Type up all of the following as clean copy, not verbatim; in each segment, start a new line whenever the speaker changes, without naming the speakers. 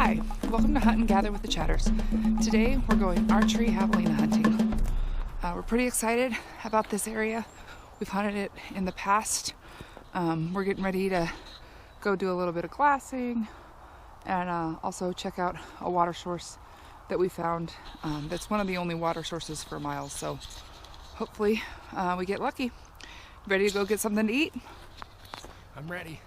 Hi, welcome to Hunt and Gather with the Chatters. Today we're going archery javelina hunting. We're pretty excited about this area. We've hunted it in the past. We're getting ready to go do a little bit of glassing and also check out a water source that we found. That's one of the only water sources for miles, so hopefully we get lucky. Ready to go get something to eat?
I'm ready.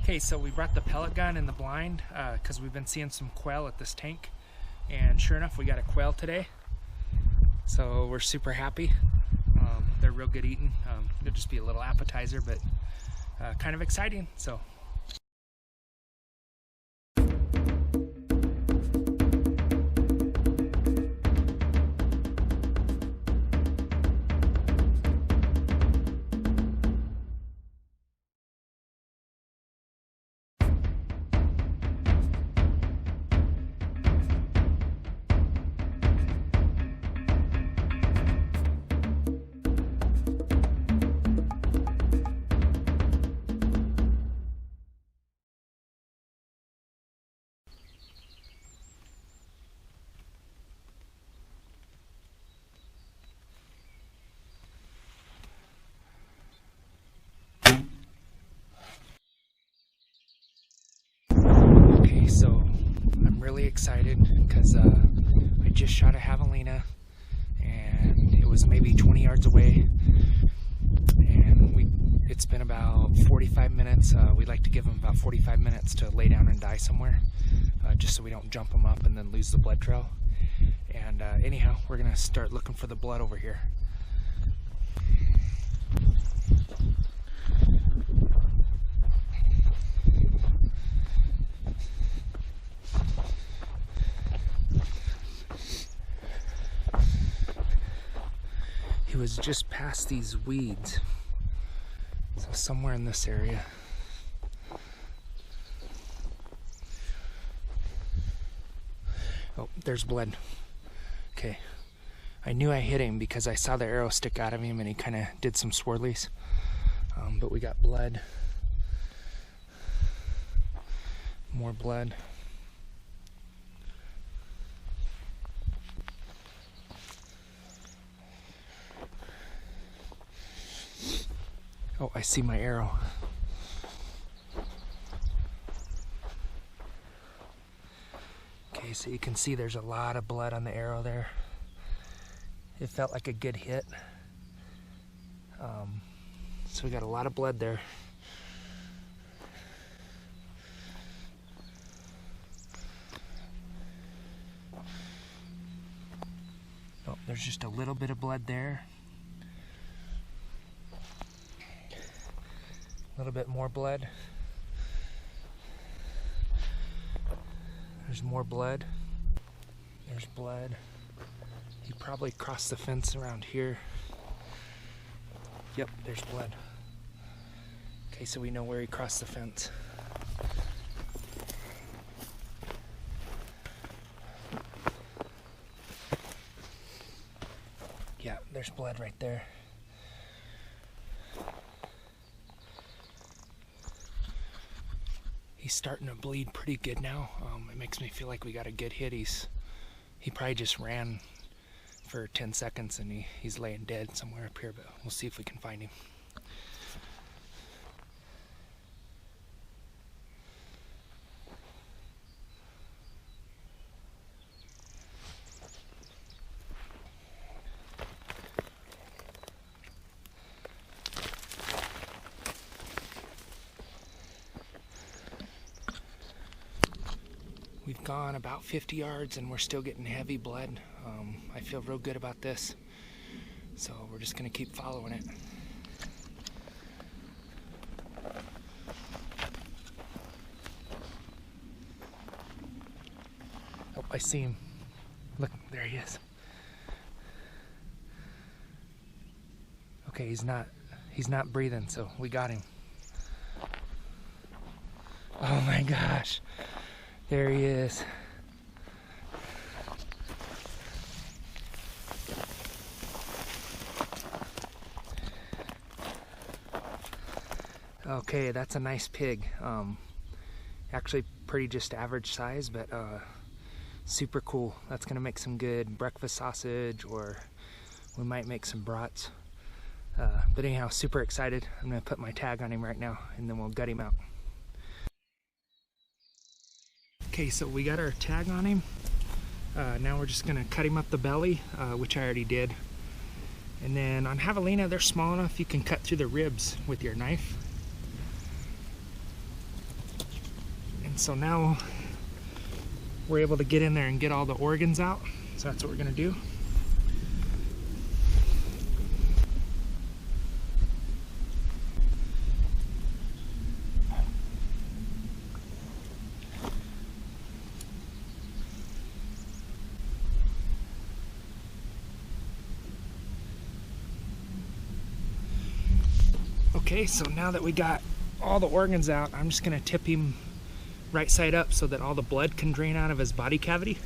Okay, so we brought the pellet gun and the blind because we've been seeing some quail at this tank, and sure enough we got a quail today, so we're super happy. They're real good eating. It'll just be a little appetizer, but kind of exciting. So I'm really excited because I just shot a javelina and it was maybe 20 yards away, and it's been about 45 minutes. We like to give them about 45 minutes to lay down and die somewhere, just so we don't jump them up and then lose the blood trail. And anyhow, we're gonna start looking for the blood over here. He was just past these weeds, so somewhere in this area. Oh, there's blood. Okay, I knew I hit him because I saw the arrow stick out of him and he kind of did some swirlies, but we got blood, more blood. Oh, I see my arrow. Okay, so you can see there's a lot of blood on the arrow there. It felt like a good hit. So we got a lot of blood there. Oh, there's just a little bit of blood there. A little bit more blood. There's more blood. There's blood. He probably crossed the fence around here. Yep, there's blood. Okay, so we know where he crossed the fence. Yeah, there's blood right there. he's starting to bleed pretty good now. It makes me feel like we got a good hit. He probably just ran for 10 seconds and he's laying dead somewhere up here, but we'll see if we can find him. We've gone about 50 yards and we're still getting heavy blood. I feel real good about this, so we're just gonna keep following it. Oh, I see him. Look, there he is. Okay, he's not breathing, so we got him. Oh my gosh. There he is. Okay, that's a nice pig. Actually pretty just average size, but super cool. That's gonna make some good breakfast sausage, or we might make some brats. But anyhow, super excited. I'm gonna put my tag on him right now and then we'll gut him out. Okay, so we got our tag on him. Now we're just gonna cut him up the belly, which I already did. And then on javelina, they're small enough you can cut through the ribs with your knife. And so now we're able to get in there and get all the organs out. So that's what we're gonna do. Okay, so now that we got all the organs out, I'm just gonna tip him right side up so that all the blood can drain out of his body cavity.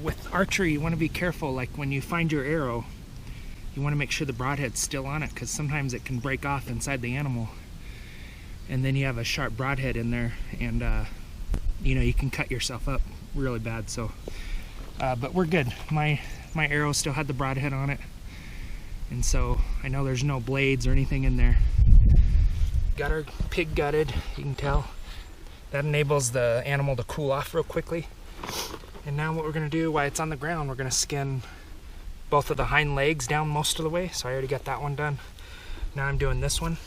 With archery, you want to be careful. Like when you find your arrow, you want to make sure the broadhead's still on it, because sometimes it can break off inside the animal. And then you have a sharp broadhead in there, and you know, you can cut yourself up really bad. So but we're good. My arrow still had the broadhead on it, and so I know there's no blades or anything in there. Got our pig gutted, you can tell. That enables the animal to cool off real quickly. And now what we're gonna do while it's on the ground, we're gonna skin both of the hind legs down most of the way. So I already got that one done. Now I'm doing this one.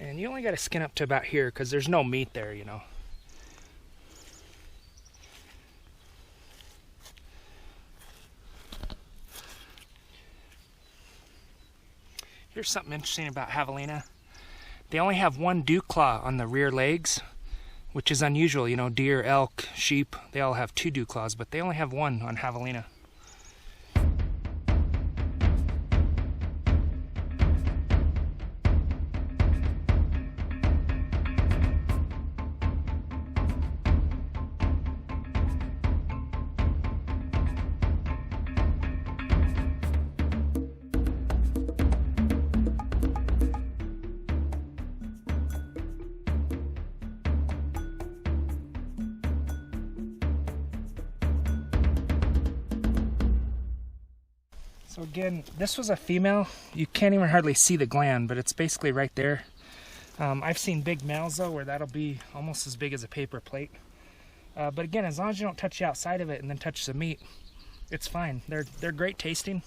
And you only got to skin up to about here because there's no meat there, you know. Here's something interesting about javelina. They only have one dew claw on the rear legs, which is unusual. You know, deer, elk, sheep, they all have two dew claws, but they only have one on javelina. So again, this was a female. You can't even hardly see the gland, but it's basically right there. I've seen big males though where that'll be almost as big as a paper plate. But again, as long as you don't touch the outside of it and then touch the meat, it's fine. They're great tasting.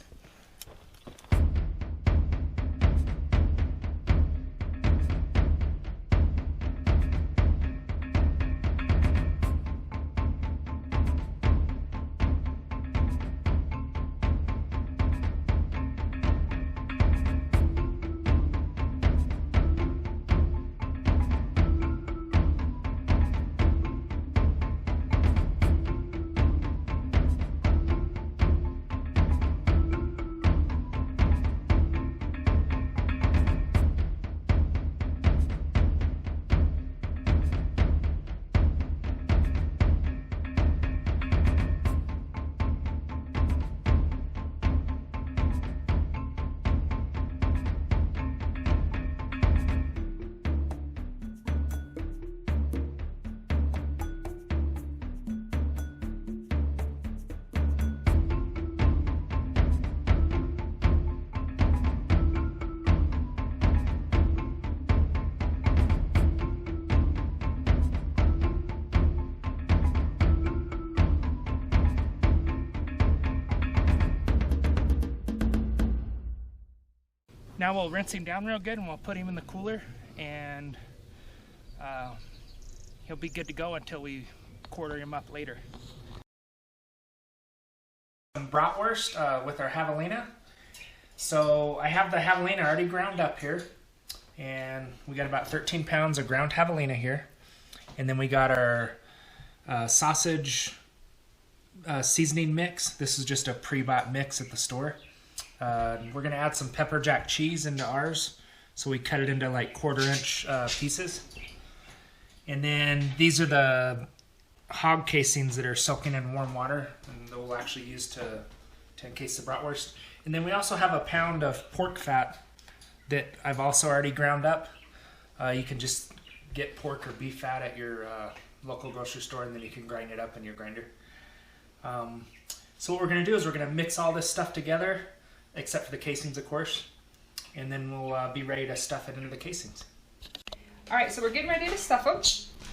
Now we'll rinse him down real good and we'll put him in the cooler, and he'll be good to go until we quarter him up later. Some bratwurst with our javelina. So I have the javelina already ground up here, and we got about 13 pounds of ground javelina here. And then we got our sausage seasoning mix. This is just a pre-bought mix at the store. We're gonna add some pepper jack cheese into ours. So we cut it into like 1/4-inch pieces. And then these are the hog casings that are soaking in warm water, and that we'll actually use to encase the bratwurst. And then we also have a pound of pork fat that I've also already ground up. You can just get pork or beef fat at your local grocery store, and then you can grind it up in your grinder. So what we're going to do is we're going to mix all this stuff together, except for the casings, of course, and then we'll be ready to stuff it into the casings.
All right, so we're getting ready to stuff them,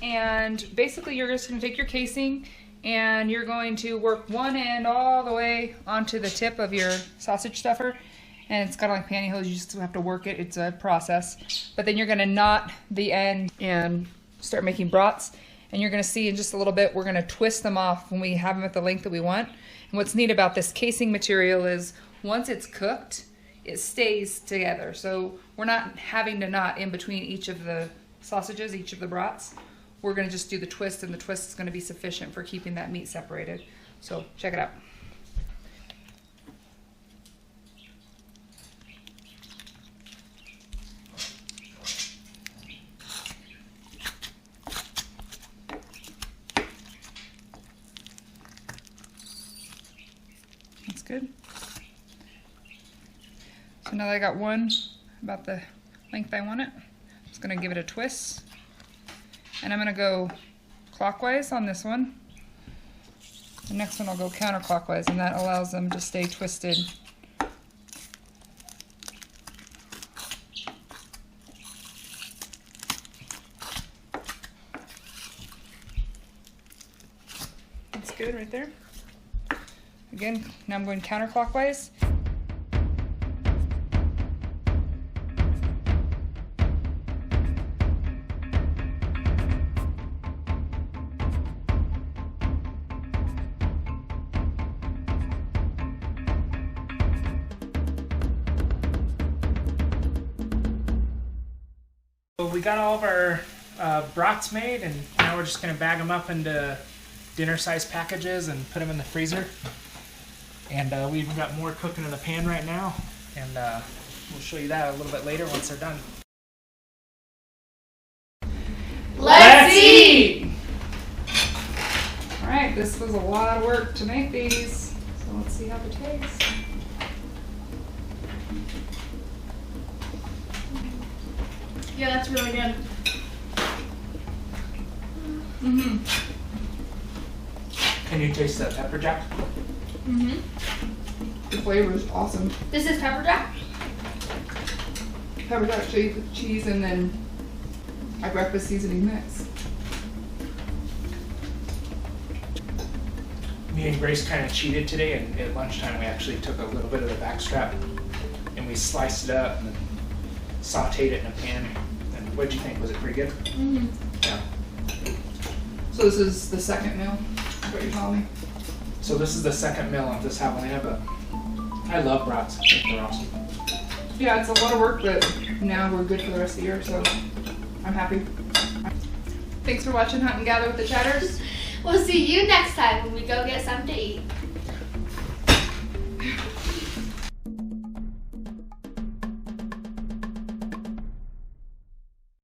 and basically you're just going to take your casing and you're going to work one end all the way onto the tip of your sausage stuffer, and it's kind of like pantyhose. You just have to work it. It's a process. But then you're going to knot the end and start making brats, and you're going to see in just a little bit we're going to twist them off when we have them at the length that we want. And what's neat about this casing material is once it's cooked, it stays together. So we're not having to knot in between each of the sausages, each of the brats. We're going to just do the twist, and the twist is going to be sufficient for keeping that meat separated. So check it out. That's good. So now that I got one about the length I want it, I'm just going to give it a twist. And I'm going to go clockwise on this one. The next one I'll go counterclockwise, and that allows them to stay twisted. That's good right there. Again, now I'm going counterclockwise.
We got all of our brats made, and now we're just going to bag them up into dinner-sized packages and put them in the freezer. And we've even got more cooking in the pan right now, and we'll show you that a little bit later once they're done.
Let's eat!
All right, this was a lot of work to make these, so let's see how they taste.
Yeah, that's really good.
Mm-hmm.
Can you taste the pepper jack?
Mm-hmm.
The flavor is awesome.
This is pepper jack?
Pepper jack shake with cheese and then my breakfast seasoning mix.
Me and Grace kind of cheated today, and at lunchtime we actually took a little bit of the back strap and we sliced it up and then sauteed it in a pan. And what'd you think? Was it pretty good?
Mm-hmm.
Yeah.
So this is the second meal, is what you're telling me?
So this is the second meal of this javelina, but I love brats. I think they're awesome.
Yeah, it's a lot of work, but now we're good for the rest of the year, so I'm happy. Thanks for watching Hunt and Gather with the Chatters.
We'll see you next time when we go get something to eat.